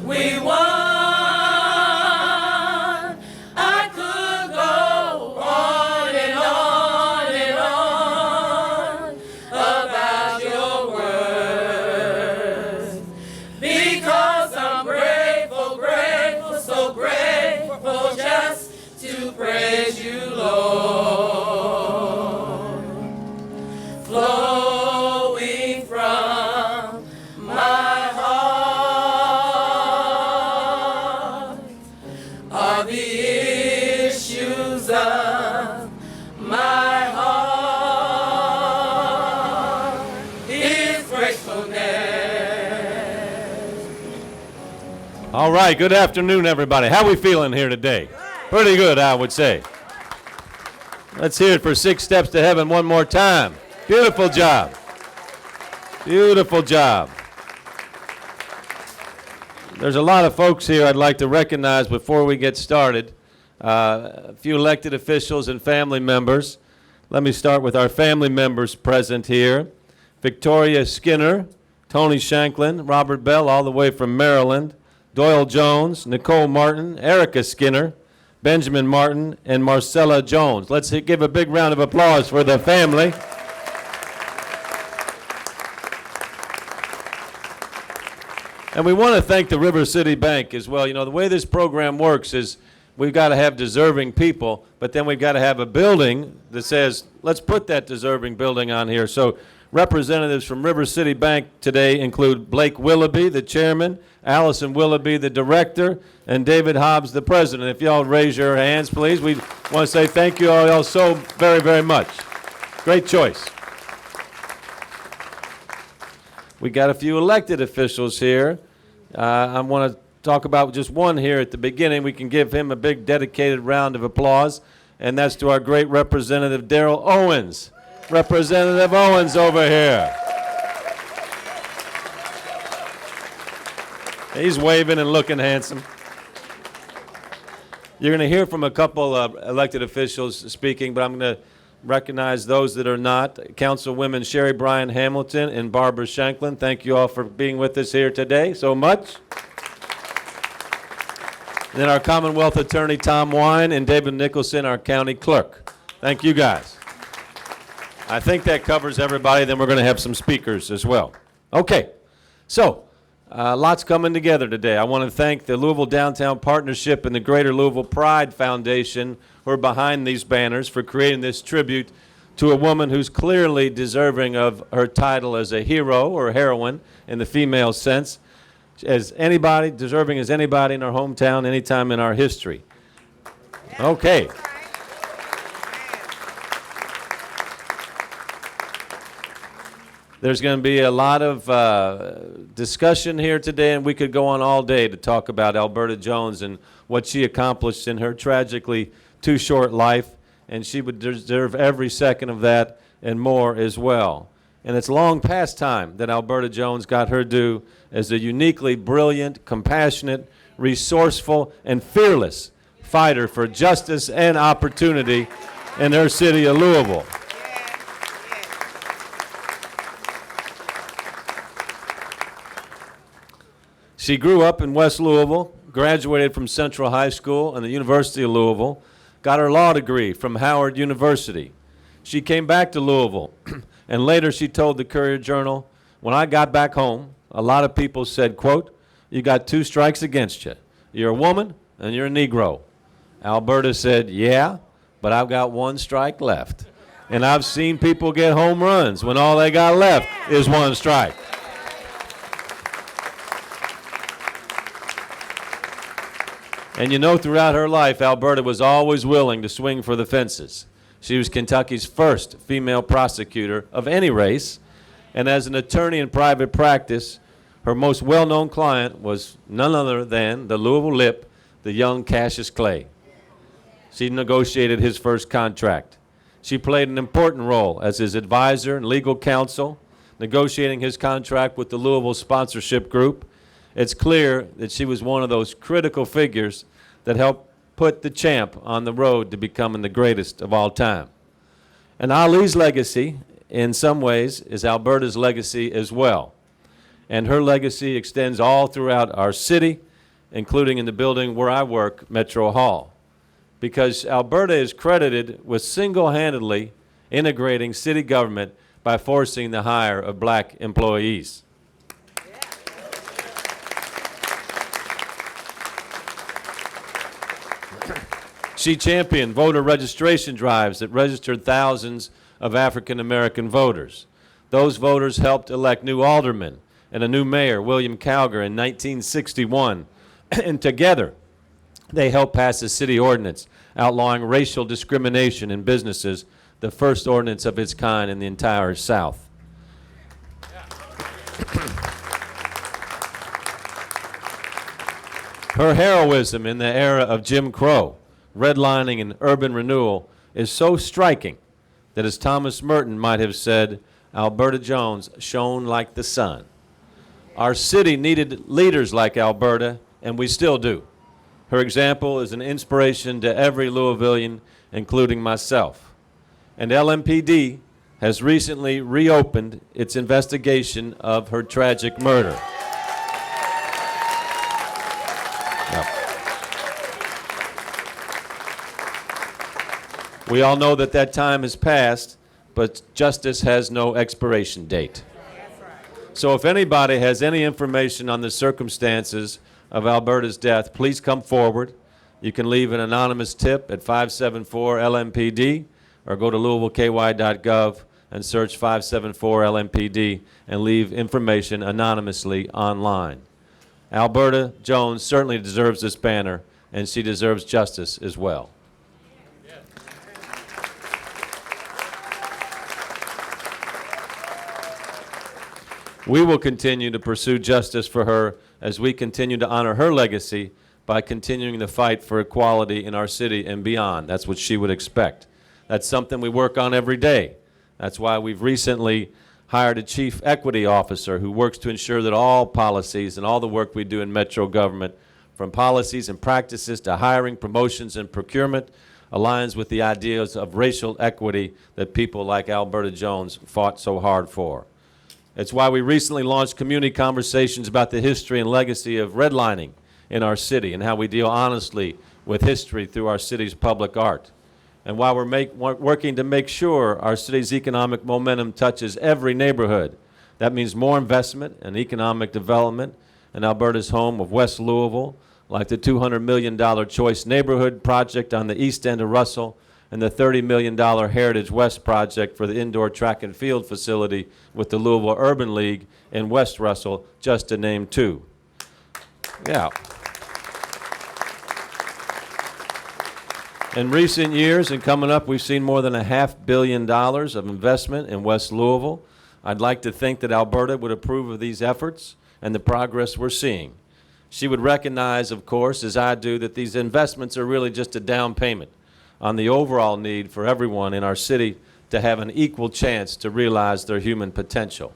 We won. I could go on and on and on about your words, because I'm grateful, grateful, so grateful just to praise you, Lord. Flowing from my heart are the issues of my heart is gratefulness. All right, good afternoon, everybody. How we feeling here today? Pretty good, I would say. Let's hear it for 6 Steps to Heaven one more time. Beautiful job. Beautiful job. There's a lot of folks here I'd like to recognize before we get started. A few elected officials and family members. Let me start with our family members present here. Victoria Skinner, Tony Shanklin, Robert Bell, all the way from Maryland, Doyle Jones, Nicole Martin, Erica Skinner, Benjamin Martin, and Marcella Jones. Let's give a big round of applause for the family. And we want to thank the River City Bank as well. You know, the way this program works is we've got to have deserving people, but then we've got to have a building that says, let's put that deserving building on here. So representatives from River City Bank today include Blake Willoughby, the chairman, Allison Willoughby, the director, and David Hobbs, the president. If y'all raise your hands, please. We want to say thank you all so very, very much. Great choice. We got a few elected officials here. I want to talk about just one here at the beginning. We can give him a big dedicated round of applause, and that's to our great representative, Darrell Owens. Representative Owens over here. He's waving and looking handsome. You're going to hear from a couple of elected officials speaking, but I'm going to recognize those that are not. Councilwomen Sherry Bryan Hamilton and Barbara Shanklin. Thank you all for being with us here today so much. And then our Commonwealth Attorney Tom Wine and David Nicholson, our county clerk. Thank you guys. I think that covers everybody. Then we're going to have some speakers as well. Okay, so lots coming together today. I want to thank the Louisville Downtown Partnership and the Greater Louisville Pride Foundation who are behind these banners for creating this tribute to a woman who's clearly deserving of her title as a hero or heroine in the female sense, as anybody, deserving as anybody in our hometown, anytime in our history. Okay. There's going to be a lot of discussion here today, and we could go on all day to talk about Alberta Jones and what she accomplished in her tragically too short life, and she would deserve every second of that and more as well. And it's long past time that Alberta Jones got her due as a uniquely brilliant, compassionate, resourceful, and fearless fighter for justice and opportunity in her city of Louisville. She grew up in West Louisville, graduated from Central High School and the University of Louisville, got her law degree from Howard University. She came back to Louisville, and later she told the Courier-Journal, when I got back home, a lot of people said, quote, you got 2 strikes against you. You're a woman and you're a Negro. Alberta said, yeah, but I've got 1 strike left. And I've seen people get home runs when all they got left is 1 strike. And you know, throughout her life, Alberta was always willing to swing for the fences. She was Kentucky's first female prosecutor of any race, and as an attorney in private practice, her most well-known client was none other than the Louisville Lip, the young Cassius Clay. She negotiated his first contract. She played an important role as his advisor and legal counsel, negotiating his contract with the Louisville Sponsorship Group. It's clear that she was one of those critical figures that helped put the champ on the road to becoming the greatest of all time. And Ali's legacy, in some ways, is Alberta's legacy as well. And her legacy extends all throughout our city including in the building where I work, Metro Hall, because Alberta is credited with single-handedly integrating city government by forcing the hire of black employees. She championed voter registration drives that registered thousands of African American voters. Those voters helped elect new aldermen and a new mayor, William Calgar, in 1961. And together, they helped pass a city ordinance outlawing racial discrimination in businesses, the first ordinance of its kind in the entire South. Her heroism in the era of Jim Crow, redlining and urban renewal is so striking that, as Thomas Merton might have said, Alberta Jones shone like the sun. Our city needed leaders like Alberta, and we still do. Her example is an inspiration to every Louisvillian, including myself. And LMPD has recently reopened its investigation of her tragic murder. We all know that that time has passed, but justice has no expiration date. So if anybody has any information on the circumstances of Alberta's death, please come forward. You can leave an anonymous tip at 574-LMPD or go to louisvilleky.gov and search 574-LMPD and leave information anonymously online. Alberta Jones certainly deserves this banner, and she deserves justice as well. We will continue to pursue justice for her as we continue to honor her legacy by continuing the fight for equality in our city and beyond. That's what she would expect. That's something we work on every day. That's why we've recently hired a chief equity officer who works to ensure that all policies and all the work we do in Metro government, from policies and practices to hiring, promotions, and procurement, aligns with the ideas of racial equity that people like Alberta Jones fought so hard for. It's why we recently launched community conversations about the history and legacy of redlining in our city and how we deal honestly with history through our city's public art. And why we're working to make sure our city's economic momentum touches every neighborhood. That means more investment and economic development in Alberta's home of West Louisville, like the $200 million Choice Neighborhood project on the east end of Russell, and the $30 million Heritage West project for the indoor track and field facility with the Louisville Urban League in West Russell, just to name two. Yeah. In recent years and coming up, we've seen more than $500 million of investment in West Louisville. I'd like to think that Alberta would approve of these efforts and the progress we're seeing. She would recognize, of course, as I do, that these investments are really just a down payment on the overall need for everyone in our city to have an equal chance to realize their human potential.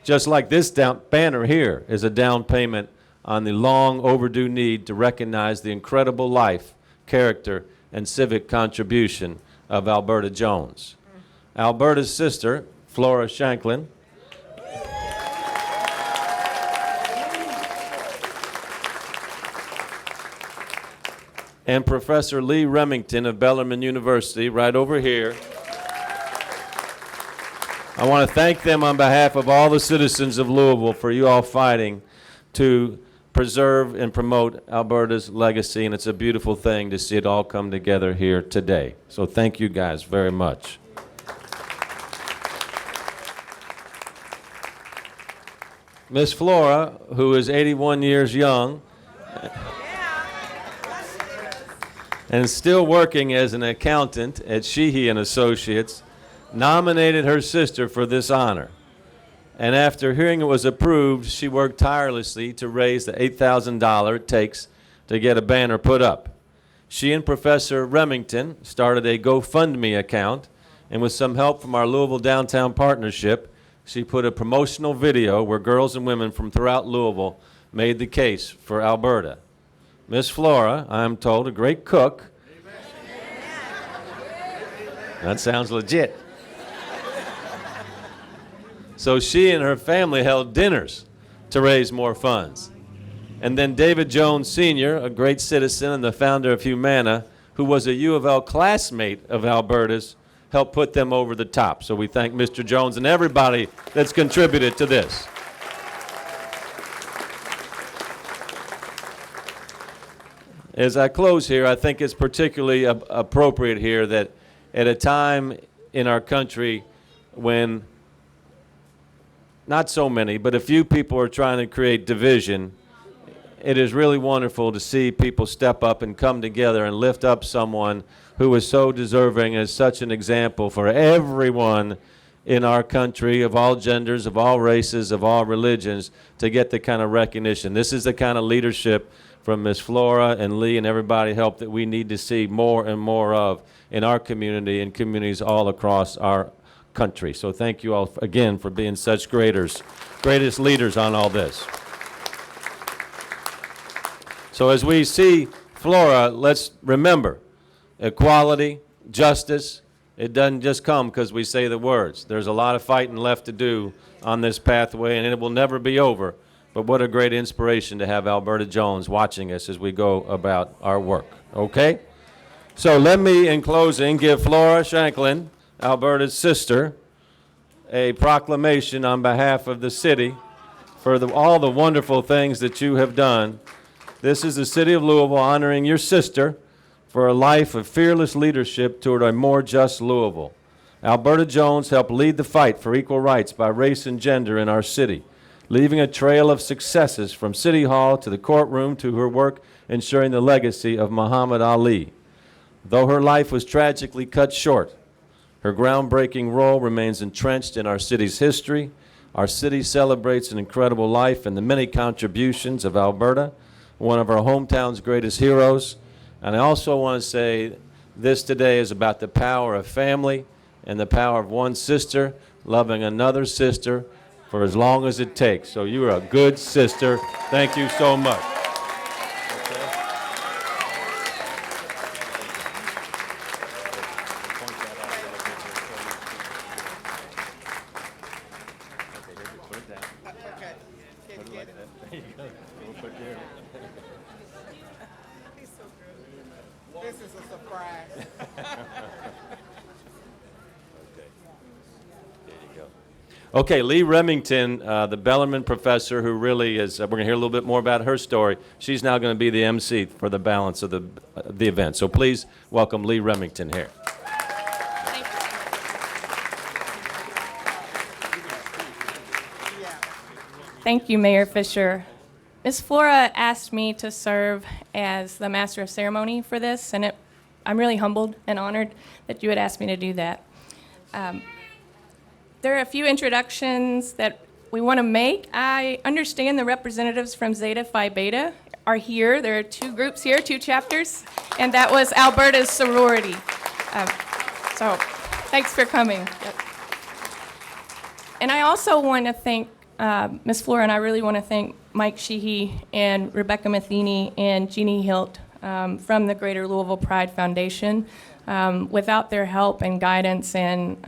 Just like this banner here is a down payment on the long overdue need to recognize the incredible life, character, and civic contribution of Alberta Jones. Alberta's sister, Flora Shanklin, and Professor Lee Remington of Bellarmine University, right over here. I want to thank them on behalf of all the citizens of Louisville for you all fighting to preserve and promote Alberta's legacy, and it's a beautiful thing to see it all come together here today. So thank you guys very much. Miss Flora, who is 81 years young, and still working as an accountant at Sheehy and Associates, nominated her sister for this honor. And after hearing it was approved, she worked tirelessly to raise the $8,000 it takes to get a banner put up. She and Professor Remington started a GoFundMe account, and with some help from our Louisville Downtown Partnership, she put a promotional video where girls and women from throughout Louisville made the case for Alberta. Miss Flora, I'm told, a great cook. That sounds legit. So she and her family held dinners to raise more funds. And then David Jones Sr., a great citizen and the founder of Humana, who was a U of L classmate of Alberta's, helped put them over the top. So we thank Mr. Jones and everybody that's contributed to this. As I close here, I think it's particularly appropriate here that at a time in our country when not so many, but a few people are trying to create division, it is really wonderful to see people step up and come together and lift up someone who is so deserving as such an example for everyone in our country, of all genders, of all races, of all religions, to get the kind of recognition. This is the kind of leadership from Ms. Flora and Lee and everybody help that we need to see more and more of in our community and communities all across our country. So thank you all again for being such greatest leaders on all this. So as we see Flora, let's remember equality, justice. It doesn't just come because we say the words. There's a lot of fighting left to do on this pathway, and it will never be over. But what a great inspiration to have Alberta Jones watching us as we go about our work. Okay? So let me, in closing, give Flora Shanklin, Alberta's sister, a proclamation on behalf of the city for all the wonderful things that you have done. This is the city of Louisville honoring your sister for a life of fearless leadership toward a more just Louisville. Alberta Jones helped lead the fight for equal rights by race and gender in our city, leaving a trail of successes from City Hall to the courtroom to her work ensuring the legacy of Muhammad Ali. Though her life was tragically cut short, her groundbreaking role remains entrenched in our city's history. Our city celebrates an incredible life and the many contributions of Alberta, one of our hometown's greatest heroes. And I also want to say this today is about the power of family and the power of one sister loving another sister for as long as it takes. So you are a good sister. Thank you so much. This is a surprise. Okay, Lee Remington, the Bellarmine professor who really is, we're going to hear a little bit more about her story. She's now going to be the MC for the balance of the event. So please welcome Lee Remington here. Thank you, Mayor Fisher. Ms. Flora asked me to serve as the Master of Ceremony for this, and I'm really humbled and honored that you would ask me to do that. There are a few introductions that we want to make. I understand the representatives from Zeta Phi Beta are here. There are two groups here, two chapters, and that was Alberta's sorority. So thanks for coming. Yep. And I also want to thank Ms. Flora, and I really want to thank Mike Sheehy and Rebecca Matheny and Jeannie Hilt from the Greater Louisville Pride Foundation. Without their help and guidance and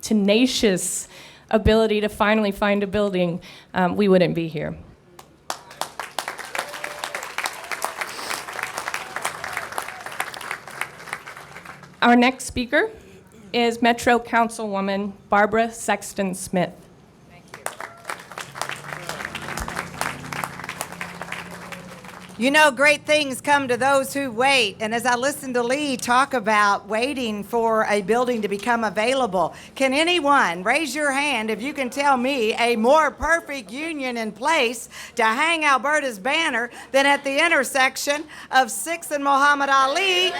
tenacious ability to finally find a building, we wouldn't be here. Our next speaker is Metro Councilwoman Barbara Sexton Smith. You know, great things come to those who wait. And as I listened to Lee talk about waiting for a building to become available, can anyone raise your hand if you can tell me a more perfect union in place to hang Alberta's banner than at the intersection of 6th and Muhammad Ali?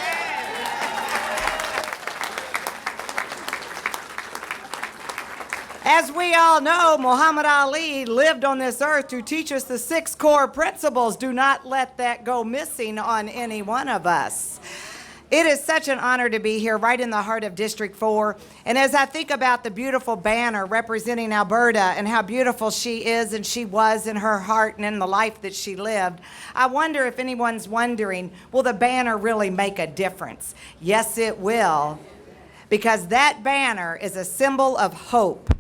As we all know, Muhammad Ali lived on this earth to teach us the 6 core principles. Do not let that go missing on any one of us. It is such an honor to be here right in the heart of District 4. And as I think about the beautiful banner representing Alberta and how beautiful she is and she was in her heart and in the life that she lived, I wonder if anyone's wondering, will the banner really make a difference? Yes, it will. Because that banner is a symbol of hope.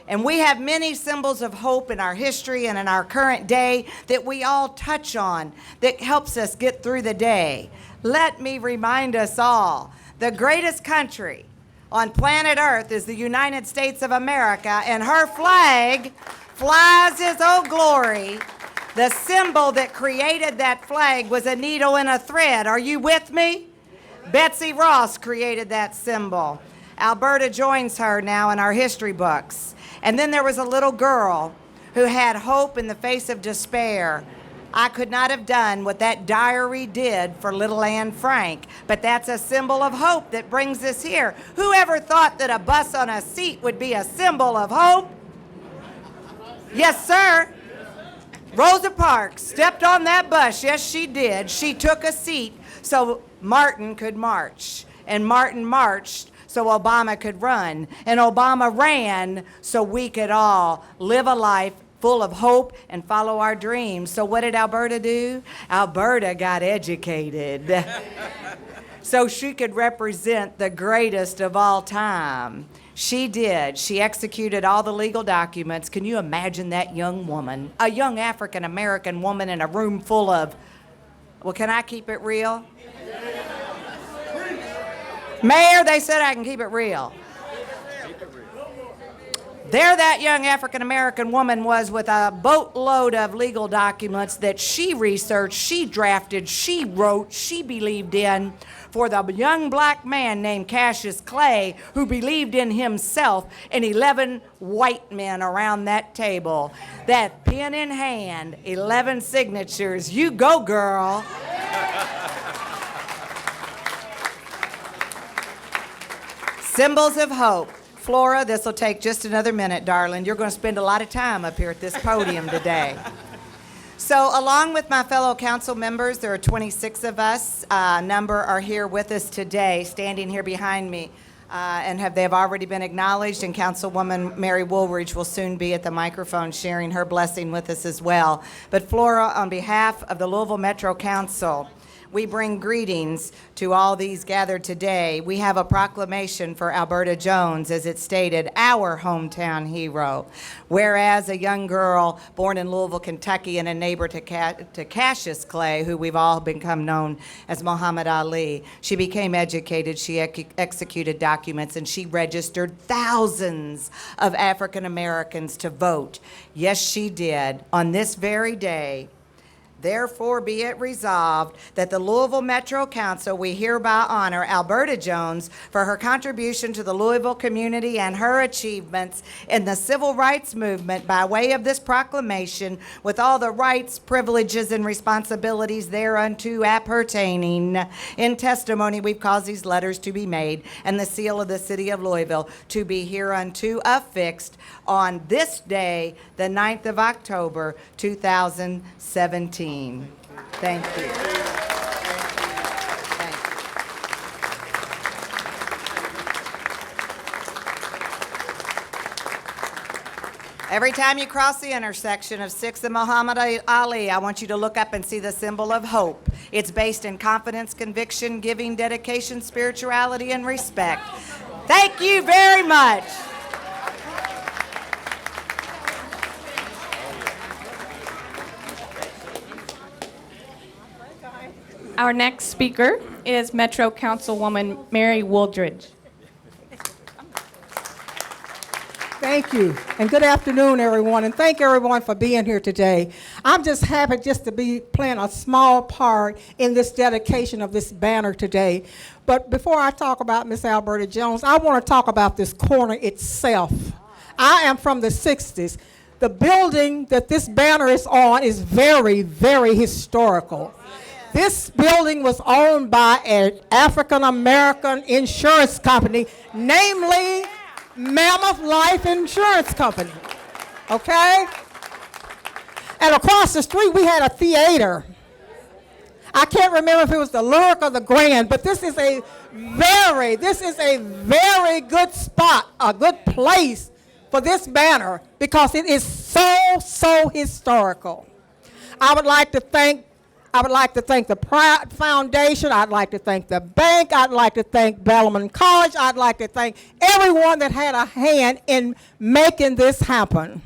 And we have many symbols of hope in our history and in our current day that we all touch on that helps us get through the day. Let me remind us all, the greatest country on planet Earth is the United States of America, and her flag flies as Old Glory. The symbol that created that flag was a needle and a thread. Are you with me? Betsy Ross created that symbol. Alberta joins her now in our history books. And then there was a little girl who had hope in the face of despair. I could not have done what that diary did for little Anne Frank, but that's a symbol of hope that brings us here. Whoever thought that a bus on a seat would be a symbol of hope? Yes, sir. Rosa Parks stepped on that bus. Yes, she did. She took a seat so Martin could march, and Martin marched so Obama could run, and Obama ran so we could all live a life full of hope and follow our dreams. So what did Alberta do? Alberta got educated so she could represent the greatest of all time. She did. She executed all the legal documents. Can you imagine that young woman, a young African-American woman in a room full of, well, can I keep it real? Mayor, they said I can keep it real. There that young African-American woman was with a boatload of legal documents that she researched, she drafted, she wrote, she believed in for the young black man named Cassius Clay, who believed in himself, and 11 white men around that table. That pen in hand, 11 signatures. You go, girl. Symbols of hope. Flora, this will take just another minute, darling. You're going to spend a lot of time up here at this podium today. So along with my fellow council members, there are 26 of us. A number are here with us today, standing here behind me, and they have already been acknowledged, and Councilwoman Mary Woolridge will soon be at the microphone sharing her blessing with us as well. But Flora, on behalf of the Louisville Metro Council, we bring greetings to all these gathered today. We have a proclamation for Alberta Jones, as it stated, our hometown hero. Whereas a young girl born in Louisville, Kentucky, and a neighbor to Cassius Clay, who we've all become known as Muhammad Ali, she became educated, she executed documents, and she registered thousands of African Americans to vote. Yes, she did. On this very day, therefore, be it resolved that the Louisville Metro Council, we hereby honor Alberta Jones for her contribution to the Louisville community and her achievements in the civil rights movement by way of this proclamation, with all the rights, privileges, and responsibilities thereunto appertaining. In testimony, we've caused these letters to be made and the seal of the city of Louisville to be hereunto affixed on this day, the 9th of October, 2017. Thank you. Thank you. Every time you cross the intersection of 6th and Muhammad Ali, I want you to look up and see the symbol of hope. It's based in confidence, conviction, giving, dedication, spirituality, and respect. Thank you very much. Our next speaker is Metro Councilwoman Mary Woolridge. Thank you, and good afternoon, everyone, and thank everyone for being here today. I'm just happy just to be playing a small part in this dedication of this banner today. But before I talk about Miss Alberta Jones, I want to talk about this corner itself. I am from the 60s. The building that this banner is on is very, very historical. This building was owned by an African-American insurance company, namely Mammoth Life Insurance Company, okay? And across the street, we had a theater. I can't remember if it was the Lyric or the Grand, but this is a very good spot, a good place for this banner because it is so historical. I would like to thank I would like to thank the Pratt Foundation. I'd like to thank the bank. I'd like to thank Bellarmine College. I'd like to thank everyone that had a hand in making this happen.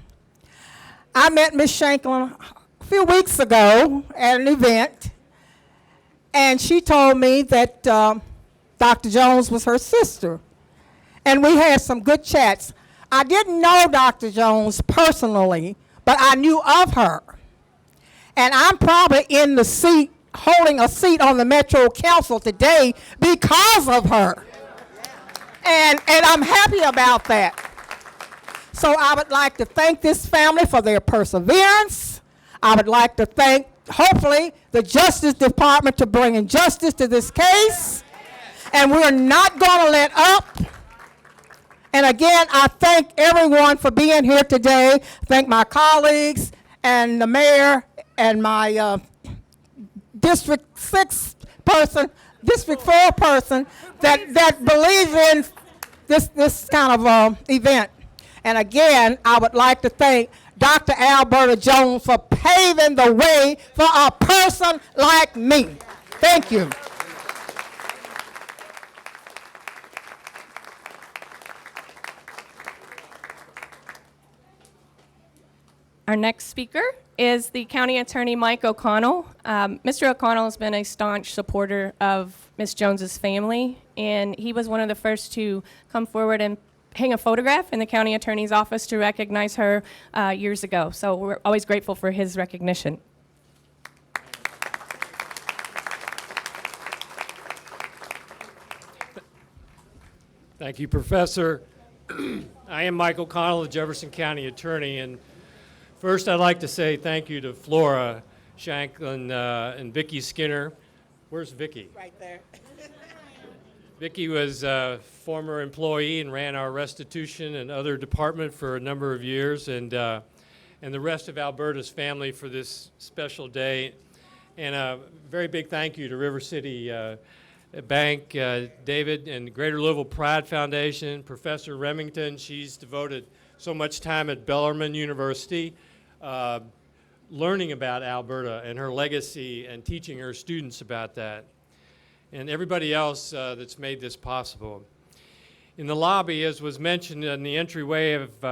I met Ms. Shanklin a few weeks ago at an event, and she told me that Dr. Jones was her sister, and we had some good chats. I didn't know Dr. Jones personally, but I knew of her. And I'm probably in the seat, holding a seat on the Metro Council today because of her. And I'm happy about that. So I would like to thank this family for their perseverance. I would like to thank, hopefully, the Justice Department to bringing justice to this case. And we're not going to let up. And again, I thank everyone for being here today. Thank my colleagues and the mayor and my District 6 person, District 4 person that believes in this kind of event. And again, I would like to thank Dr. Alberta Jones for paving the way for a person like me. Thank you. Our next speaker is the County Attorney Mike O'Connell. Mr. O'Connell has been a staunch supporter of Ms. Jones's family, and he was one of the first to come forward and hang a photograph in the County Attorney's office to recognize her years ago. So we're always grateful for his recognition. Thank you, Professor. I am Mike O'Connell, the Jefferson County Attorney, and first I'd like to say thank you to Flora Shanklin and Vicki Skinner. Where's Vicki? Right there. Vicki was a former employee and ran our restitution and other department for a number of years, and the rest of Alberta's family for this special day. And a very big thank you to River City Bank, David, and Greater Louisville Pride Foundation, Professor Remington. She's devoted so much time at Bellarmine University learning about Alberta and her legacy and teaching her students about that. And everybody else that's made this possible. In the lobby, as was mentioned in the entryway of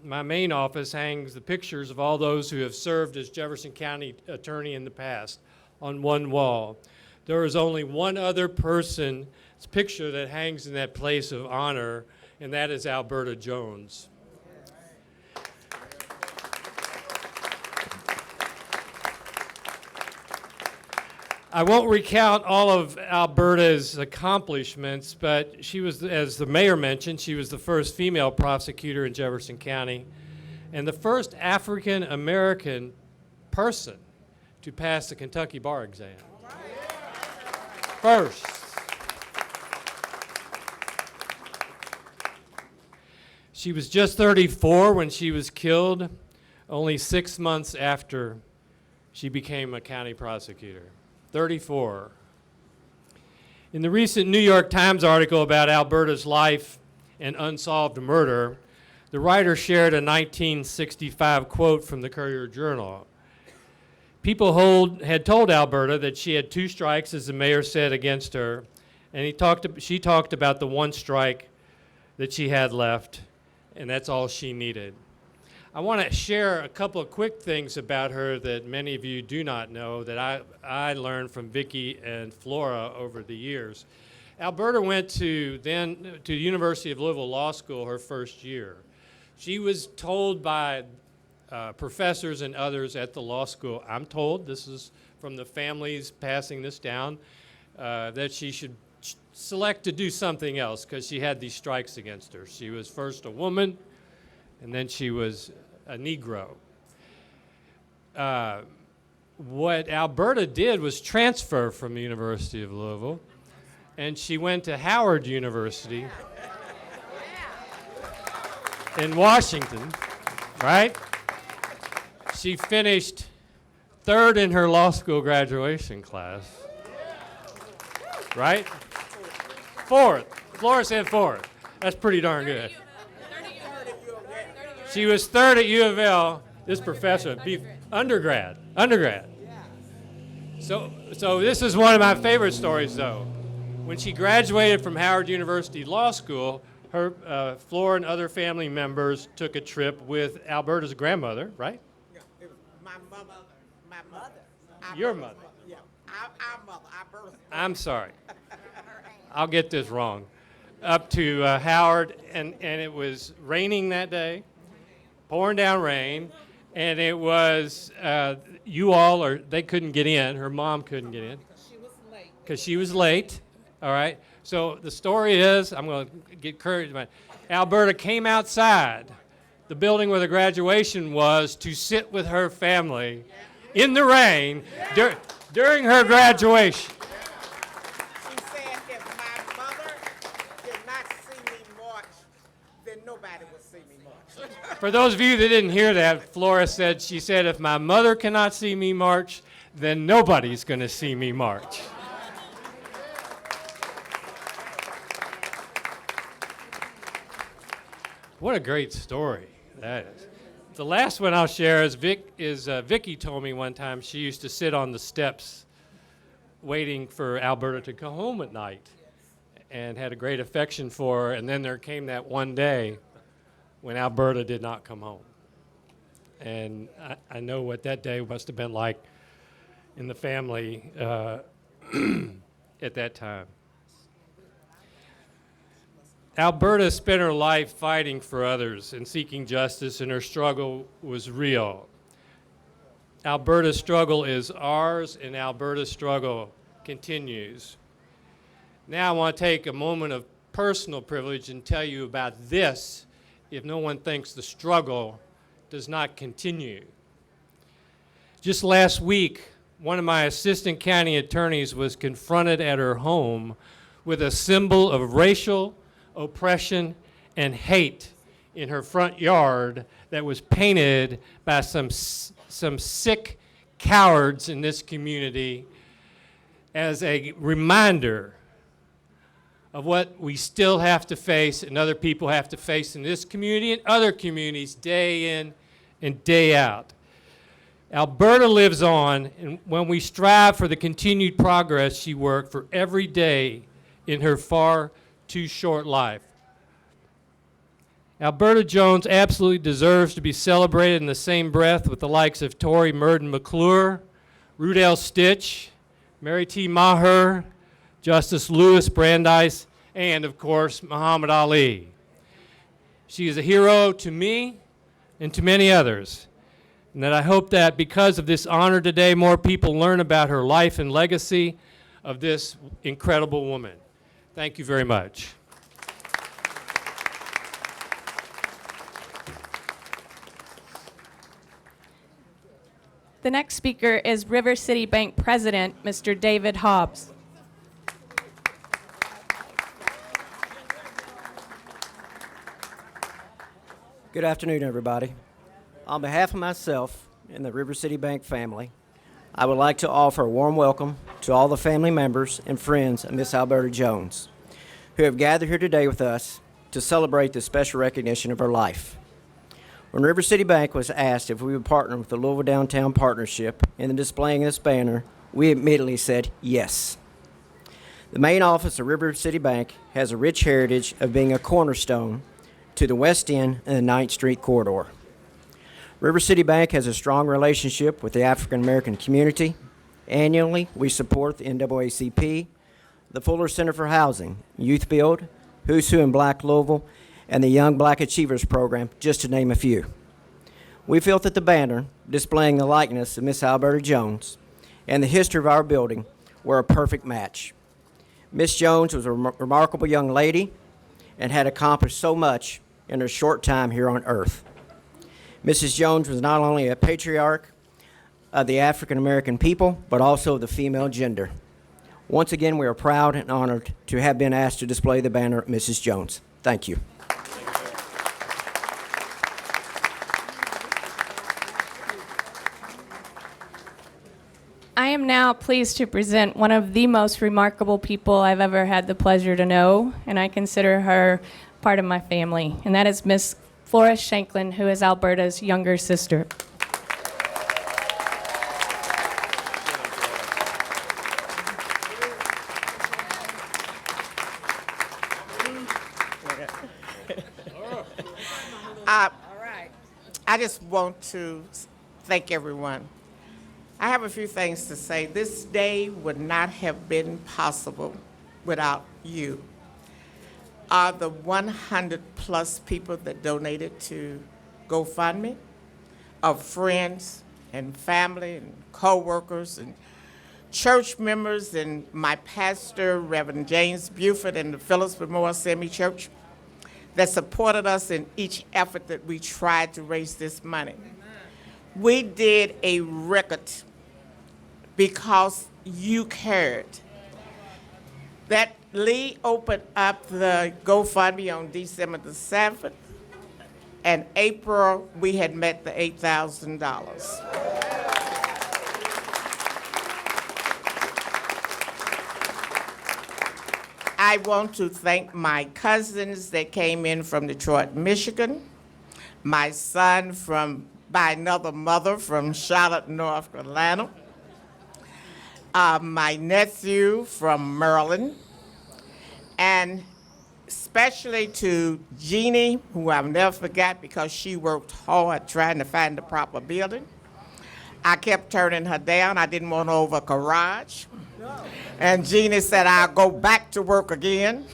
my main office, hangs the pictures of all those who have served as Jefferson County Attorney in the past on one wall. There is only one other person's picture that hangs in that place of honor, and that is Alberta Jones. I won't recount all of Alberta's accomplishments, but she was, as the mayor mentioned, she was the first female prosecutor in Jefferson County and the first African-American person to pass the Kentucky bar exam. First. She was just 34 when she was killed, only 6 months after she became a county prosecutor. 34. In the recent New York Times article about Alberta's life and unsolved murder, the writer shared a 1965 quote from the Courier-Journal. People had told Alberta that she had 2 strikes, as the mayor said, against her, and she talked about the 1 strike that she had left, and that's all she needed. I want to share a couple of quick things about her that many of you do not know that I learned from Vicki and Flora over the years. Alberta went to the University of Louisville Law School her first year. She was told by professors and others at the law school, I'm told, this is from the families passing this down, that she should select to do something else because she had these strikes against her. She was first a woman, and then she was a Negro. What Alberta did was transfer from the University of Louisville, and she went to Howard University in Washington, right? She finished 3rd in her law school graduation class, right? 4th. Flora said 4th. That's pretty darn good. She was 3rd at U of L, this professor, undergrad. So this is one of my favorite stories, though. When she graduated from Howard University Law School, her Flora and other family members took a trip with Alberta's grandmother, right? Yeah, it was my mother. Your mother. Yeah, our mother, our birth. I'm sorry. I'll get this wrong. Up to Howard, and it was raining that day, pouring down rain, and it was, they couldn't get in. Her mom couldn't get in. Because she was late. All right. So the story is, I'm going to get courage. Alberta came outside the building where the graduation was to sit with her family in the rain during her graduation. She said if my mother did not see me march, then nobody would see me march. For those of you that didn't hear that, Flora said, she said, if my mother cannot see me march, then nobody's going to see me march. What a great story that is. The last one I'll share is Vicky told me one time she used to sit on the steps waiting for Alberta to go home at night and had a great affection for her. And then there came that one day when Alberta did not come home. And I know what that day must have been like in the family at that time. Alberta spent her life fighting for others and seeking justice, and her struggle was real. Alberta's struggle is ours, and Alberta's struggle continues. Now I want to take a moment of personal privilege and tell you about this if no one thinks the struggle does not continue. Just last week, one of my assistant county attorneys was confronted at her home with a symbol of racial oppression and hate in her front yard that was painted by some sick cowards in this community as a reminder of what we still have to face and other people have to face in this community and other communities day in and day out. Alberta lives on, and when we strive for the continued progress she worked for every day in her far too short life. Alberta Jones absolutely deserves to be celebrated in the same breath with the likes of Tori Murden McClure, Rudell Stitch, Mary T. Maher, Justice Louis Brandeis, and of course, Muhammad Ali. She is a hero to me and to many others, and that I hope that because of this honor today, more people learn about her life and legacy of this incredible woman. Thank you very much. The next speaker is River City Bank President, Mr. David Hobbs. Good afternoon, everybody. On behalf of myself and the River City Bank family, I would like to offer a warm welcome to all the family members and friends of Miss Alberta Jones, who have gathered here today with us to celebrate the special recognition of her life. When River City Bank was asked if we would partner with the Louisville Downtown Partnership in the displaying of this banner, we immediately said yes. The main office of River City Bank has a rich heritage of being a cornerstone to the West End and the 9th Street corridor. River City Bank has a strong relationship with the African American community. Annually, we support the NAACP, the Fuller Center for Housing, Youth Build, Who's Who in Black Louisville, and the Young Black Achievers Program, just to name a few. We felt that the banner displaying the likeness of Miss Alberta Jones and the history of our building were a perfect match. Miss Jones was a remarkable young lady and had accomplished so much in her short time here on earth. Mrs. Jones was not only a patriarch of the African American people, but also of the female gender. Once again, we are proud and honored to have been asked to display the banner of Mrs. Jones. Thank you. I am now pleased to present one of the most remarkable people I've ever had the pleasure to know, and I consider her part of my family, and that is Miss Flora Shanklin, who is Alberta's younger sister. I just want to thank everyone. I have a few things to say. This day would not have been possible without you. The 100 plus people that donated to GoFundMe, of friends and family and co-workers and church members and my pastor, Reverend James Buford, and the Phillips Memorial Semi Church that supported us in each effort that we tried to raise this money. We did a record because you cared. That Lee opened up the GoFundMe on December the 7th, and April we had met the $8,000. I want to thank my cousins that came in from Detroit, Michigan, my son by another mother from Charlotte, North Carolina, my nephew from Maryland, and especially to Jeannie, who I'll never forget because she worked hard trying to find the proper building. I kept turning her down. I didn't want her over a garage. And Jeannie said, I'll go back to work again.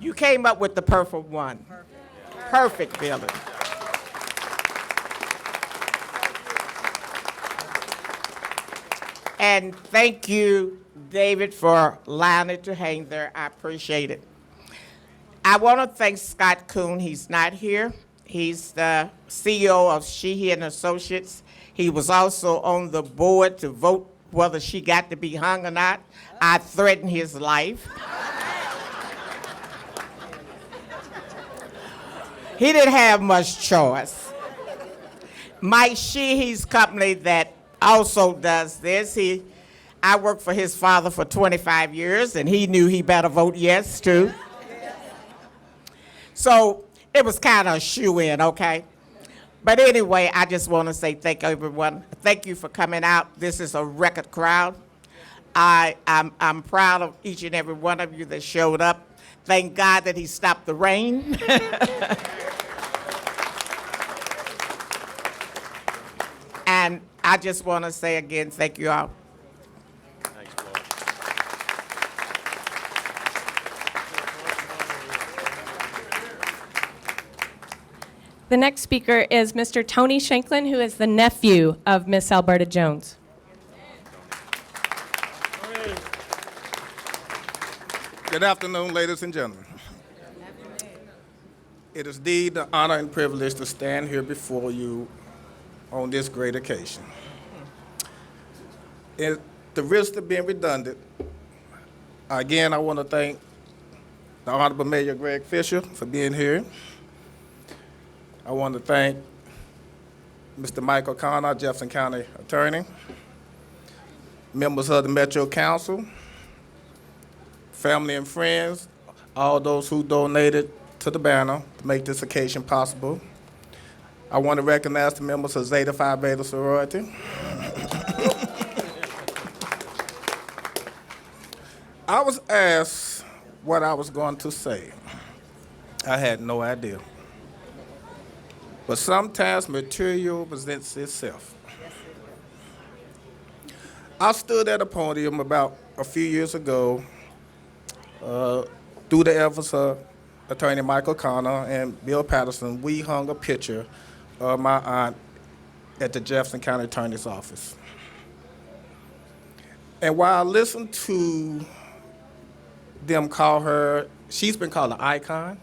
You came up with the perfect one. Perfect building. And thank you, David, for allowing it to hang there. I appreciate it. I want to thank Scott Kuhn. He's not here. He's the CEO of Sheehy and Associates. He was also on the board to vote whether she got to be hung or not. I threatened his life. He didn't have much choice. Mike Sheehy's company that also does this, I worked for his father for 25 years, and he knew he better vote yes, too. So it was kind of a shoe-in, okay? But anyway, I just want to say thank everyone. Thank you for coming out. This is a record crowd. I'm proud of each and every one of you that showed up. Thank God that he stopped the rain. And I just want to say again, thank you all. Thanks, Flora. The next speaker is Mr. Tony Shanklin, who is the nephew of Miss Alberta Jones. Good afternoon, ladies and gentlemen. It is indeed the honor and privilege to stand here before you on this great occasion. At the risk of being redundant, again, I want to thank the Honorable Mayor Greg Fisher for being here. I want to thank Mr. Michael Connor, Jefferson County Attorney, members of the Metro Council, family and friends, all those who donated to the banner to make this occasion possible. I want to recognize the members of Zeta Phi Beta sorority. I was asked what I was going to say. I had no idea. But sometimes material presents itself. I stood at a podium about a few years ago through the efforts of Attorney Michael Connor and Bill Patterson. We hung a picture of my aunt at the Jefferson County Attorney's office. And while I listened to them call her, she's been called an icon.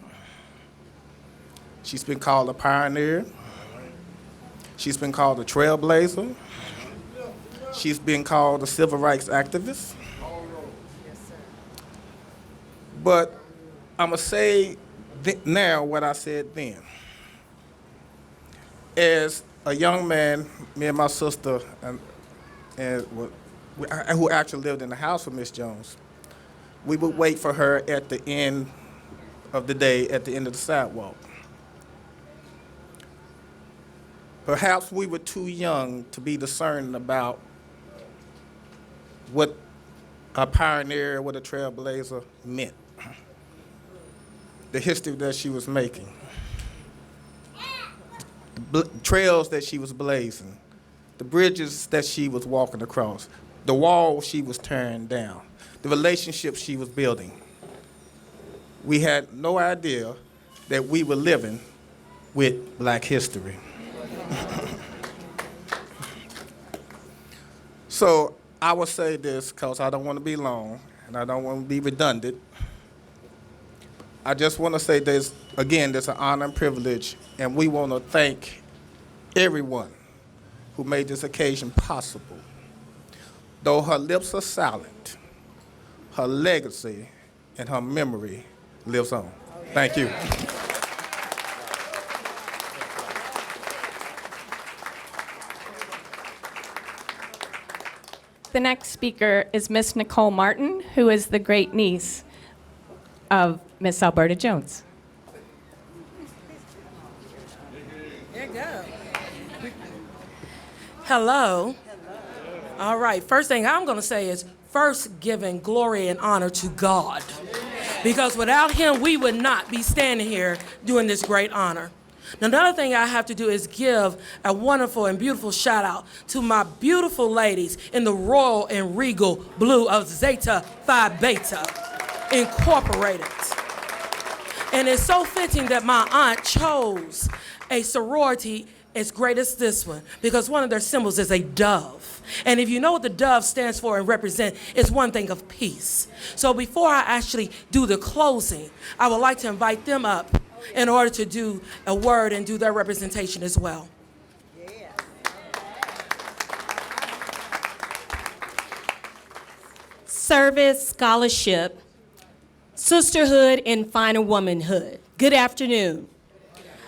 She's been called a pioneer. She's been called a trailblazer. She's been called a civil rights activist. But I'm going to say now what I said then. As a young man, me and my sister, who actually lived in the house with Miss Jones, we would wait for her at the end of the day, at the end of the sidewalk. Perhaps we were too young to be discerning about what a pioneer, what a trailblazer meant, the history that she was making. trails that she was blazing, the bridges that she was walking across, the walls she was tearing down, the relationships she was building. We had no idea that we were living with Black history. So I will say this because I don't want to be long and I don't want to be redundant. I just want to say this, again, there's an honor and privilege, and we want to thank everyone who made this occasion possible. Though her lips are silent, her legacy and her memory lives on. Thank you. The next speaker is Miss Nicole Martin, who is the great niece of Miss Alberta Jones. There you go. Hello. All right, first thing I'm going to say is first giving glory and honor to God. Because without him, we would not be standing here doing this great honor. Now, another thing I have to do is give a wonderful and beautiful shout out to my beautiful ladies in the royal and regal blue of Zeta Phi Beta Incorporated. And it's so fitting that my aunt chose a sorority as great as this one, because one of their symbols is a dove. And if you know what the dove stands for and represents, it's one thing of peace. So before I actually do the closing, I would like to invite them up in order to do a word and do their representation as well. Service, scholarship, sisterhood, and finer womanhood. Good afternoon.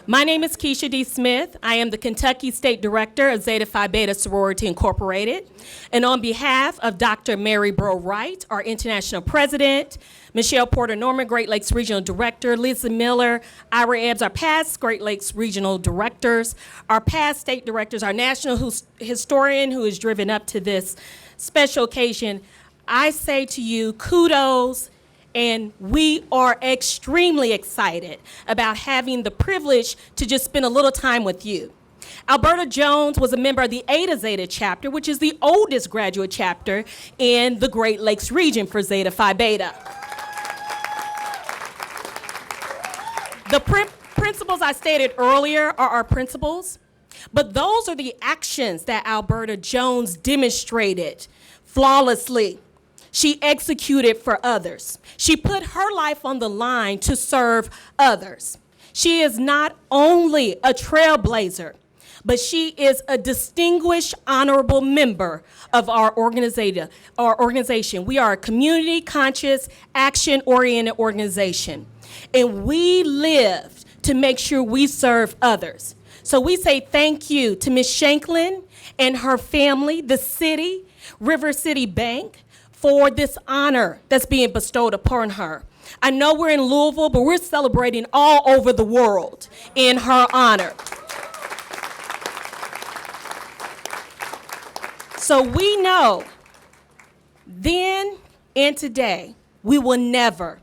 My name is Keisha D. Smith. I am the Kentucky State Director of Zeta Phi Beta Sorority Incorporated. And on behalf of Dr. Mary Bro Wright, our International President, Michelle Porter Norman, Great Lakes Regional Director, Lisa Miller, Ira Ebbs, our past Great Lakes Regional Directors, our past State Directors, our National Historian who has driven up to this special occasion, I say to you, kudos. And we are extremely excited about having the privilege to just spend a little time with you. Alberta Jones was a member of the Eta Zeta chapter, which is the oldest graduate chapter in the Great Lakes region for Zeta Phi Beta. The principles I stated earlier are our principles, but those are the actions that Alberta Jones demonstrated flawlessly. She executed for others. She put her life on the line to serve others. She is not only a trailblazer, but she is a distinguished, honorable member of our organization. We are a community-conscious, action-oriented organization, and we live to make sure we serve others. So we say thank you to Ms. Shanklin and her family, the city, River City Bank, for this honor that's being bestowed upon her. I know we're in Louisville, but we're celebrating all over the world in her honor. So we know then and today, we will never,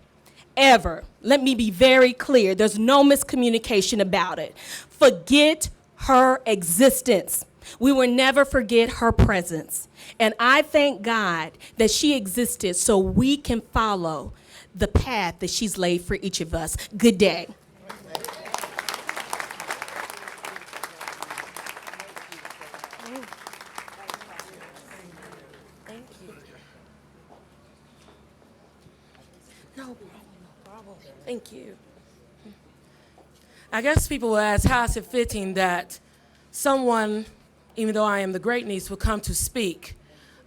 ever, let me be very clear, there's no miscommunication about it, forget her existence. We will never forget her presence. And I thank God that she existed so we can follow the path that she's laid for each of us. Good day. Thank you. No problem. Thank you. I guess people will ask, how is it fitting that someone, even though I am the great niece, will come to speak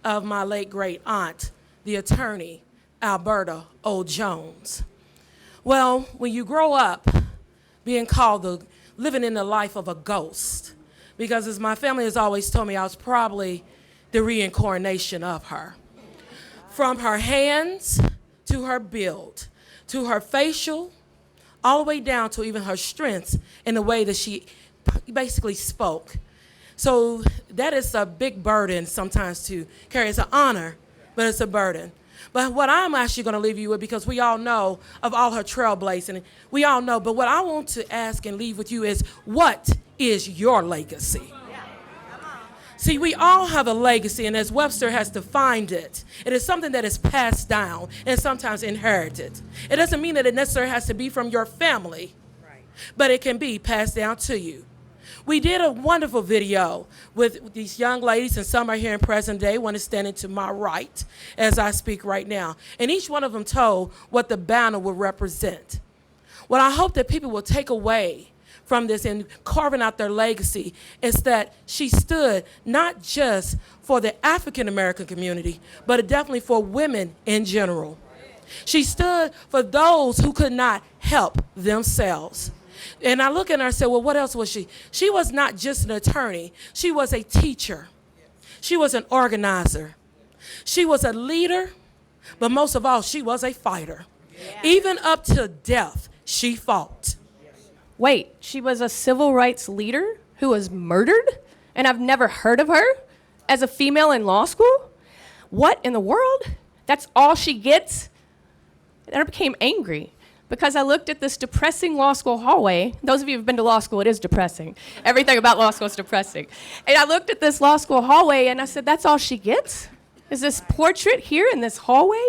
of my late great aunt, the attorney, Alberta O. Jones. Well, when you grow up being called living in the life of a ghost, because as my family has always told me, I was probably the reincarnation of her. From her hands to her build, to her facial, all the way down to even her strengths in the way that she basically spoke. So that is a big burden sometimes to carry. It's an honor, but it's a burden. But what I'm actually going to leave you with, because we all know of all her trailblazing, we all know, but what I want to ask and leave with you is, what is your legacy. See, we all have a legacy, and as Webster has defined it, it is something that is passed down and sometimes inherited. It doesn't mean that it necessarily has to be from your family, but it can be passed down to you. We did a wonderful video with these young ladies, and some are here in present day. One is standing to my right as I speak right now. And each one of them told what the banner would represent. What I hope that people will take away from this and carving out their legacy is that she stood not just for the African American community, but definitely for women in general. She stood for those who could not help themselves. And I look at her and say, well, what else was she? She was not just an attorney. She was a teacher. She was an organizer. She was a leader, but most of all, she was a fighter. Even up to death, she fought. Wait, she was a civil rights leader who was murdered? And I've never heard of her as a female in law school? What in the world? That's all she gets? And I became angry because I looked at this depressing law school hallway. Those of you who've been to law school, it is depressing. Everything about law school is depressing. And I looked at this law school hallway and I said, that's all she gets? Is this portrait here in this hallway?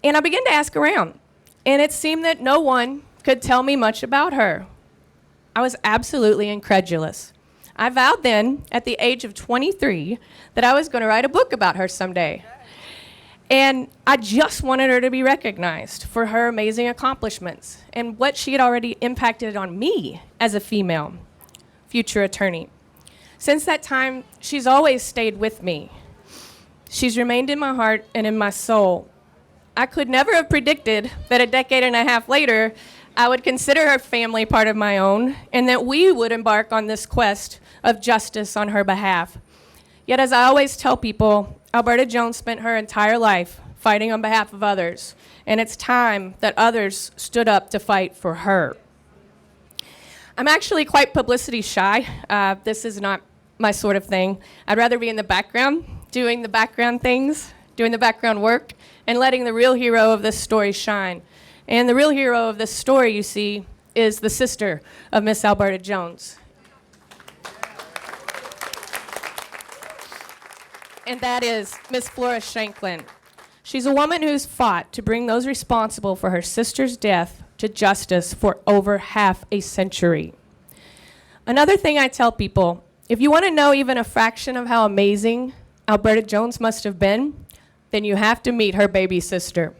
And I began to ask around. And it seemed that no one could tell me much about her. I was absolutely incredulous. I vowed then, at the age of 23, that I was going to write a book about her someday. And I just wanted her to be recognized for her amazing accomplishments and what she had already impacted on me as a female future attorney. Since that time, she's always stayed with me. She's remained in my heart and in my soul. I could never have predicted that a decade and a half later, I would consider her family part of my own, and that we would embark on this quest of justice on her behalf. Yet, as I always tell people, Alberta Jones spent her entire life fighting on behalf of others, and it's time that others stood up to fight for her. I'm actually quite publicity shy. This is not my sort of thing. I'd rather be in the background, doing the background things, doing the background work, and letting the real hero of this story shine. And the real hero of this story, you see, is the sister of Miss Alberta Jones. And that is Miss Flora Shanklin. She's a woman who's fought to bring those responsible for her sister's death to justice for over half a century. Another thing I tell people, if you want to know even a fraction of how amazing Alberta Jones must have been, then you have to meet her baby sister.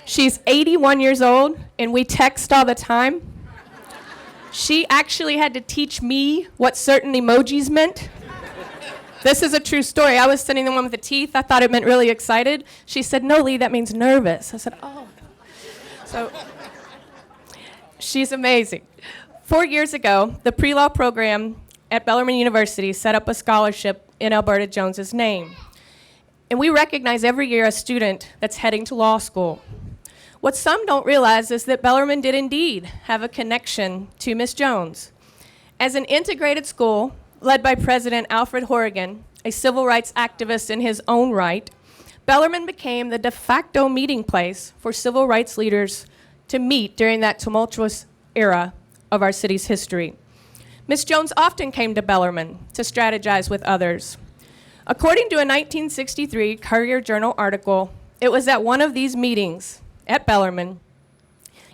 She's 81 years old, and we text all the time. She actually had to teach me what certain emojis meant. This is a true story. I was sending the one with the teeth. I thought it meant really excited. She said, no, Lee, that means nervous. I said, oh. So she's amazing. 4 years ago, the pre-law program at Bellarmine University set up a scholarship in Alberta Jones's name. And we recognize every year a student that's heading to law school. What some don't realize is that Bellarmine did indeed have a connection to Miss Jones. As an integrated school led by President Alfred Horrigan, a civil rights activist in his own right, Bellarmine became the de facto meeting place for civil rights leaders to meet during that tumultuous era of our city's history. Miss Jones often came to Bellarmine to strategize with others. According to a 1963 Courier-Journal article, it was at one of these meetings at Bellarmine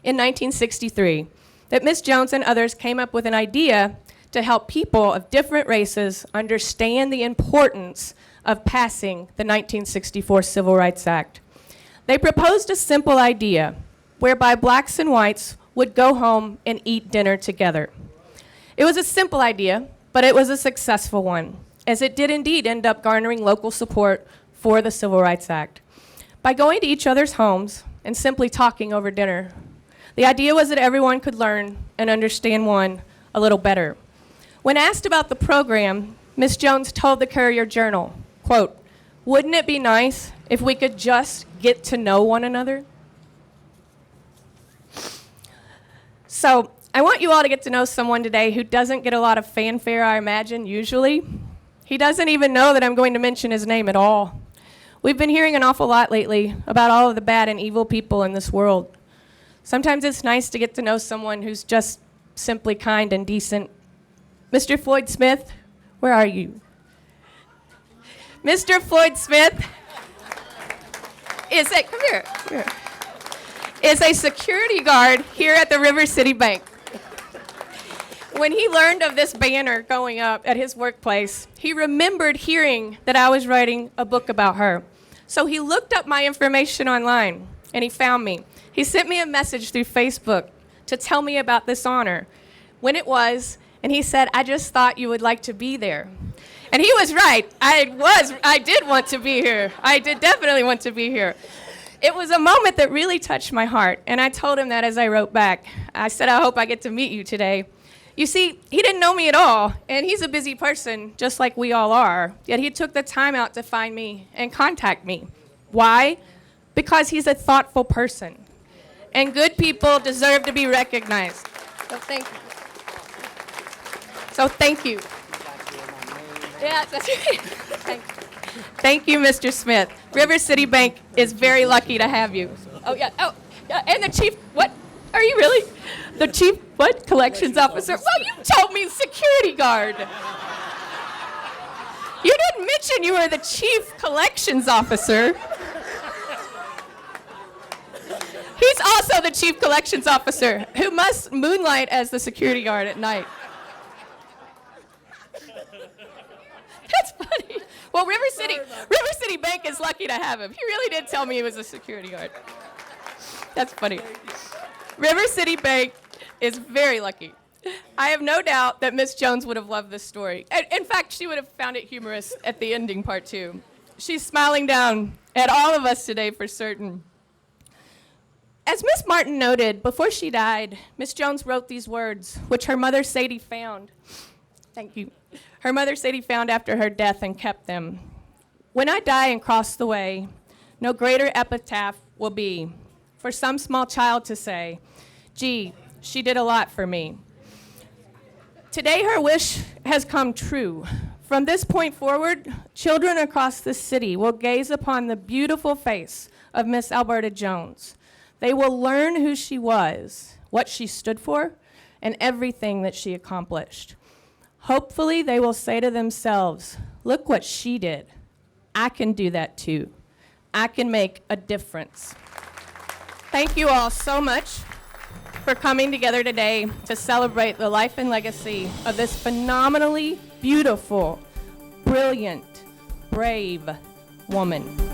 in 1963 that Miss Jones and others came up with an idea to help people of different races understand the importance of passing the 1964 Civil Rights Act. They proposed a simple idea whereby blacks and whites would go home and eat dinner together. It was a simple idea, but it was a successful one, as it did indeed end up garnering local support for the Civil Rights Act. By going to each other's homes and simply talking over dinner, the idea was that everyone could learn and understand one a little better. When asked about the program, Ms. Jones told the Courier-Journal, quote, "Wouldn't it be nice if we could just get to know one another?" So I want you all to get to know someone today who doesn't get a lot of fanfare, I imagine, usually. He doesn't even know that I'm going to mention his name at all. We've been hearing an awful lot lately about all of the bad and evil people in this world. Sometimes it's nice to get to know someone who's just simply kind and decent. Mr. Floyd Smith, where are you? Mr. Floyd Smith is a security guard here at the River City Bank. When he learned of this banner going up at his workplace, he remembered hearing that I was writing a book about her. So he looked up my information online, and he found me. He sent me a message through Facebook to tell me about this honor, when it was, and he said, "I just thought you would like to be there." And he was right. I did want to be here. I did definitely want to be here. It was a moment that really touched my heart, and I told him that as I wrote back. I said, "I hope I get to meet you today." You see, he didn't know me at all, and he's a busy person, just like we all are, yet he took the time out to find me and contact me. Why? Because he's a thoughtful person, and good people deserve to be recognized. So thank you. Thank you. Yeah, that's right. Thank you, Mr. Smith. River City Bank is very lucky to have you. Oh, yeah, and the chief, what? Are you really? The chief, what? Collections officer? Well, you told me security guard. You didn't mention you were the chief collections officer. He's also the chief collections officer who must moonlight as the security guard at night. That's funny. Well, River City Bank is lucky to have him. He really did tell me he was a security guard. That's funny. River City Bank is very lucky. I have no doubt that Miss Jones would have loved this story. In fact, she would have found it humorous at the ending part, too. She's smiling down at all of us today for certain. As Miss Martin noted, before she died, Miss Jones wrote these words, which her mother Sadie found. Thank you. Her mother Sadie found after her death and kept them. "When I die and cross the way, no greater epitaph will be for some small child to say, 'Gee, she did a lot for me.'" Today, her wish has come true. From this point forward, children across the city will gaze upon the beautiful face of Miss Alberta Jones. They will learn who she was, what she stood for, and everything that she accomplished. Hopefully, they will say to themselves, "Look what she did. I can do that too. I can make a difference." Thank you all so much for coming together today to celebrate the life and legacy of this phenomenally beautiful, brilliant, brave woman.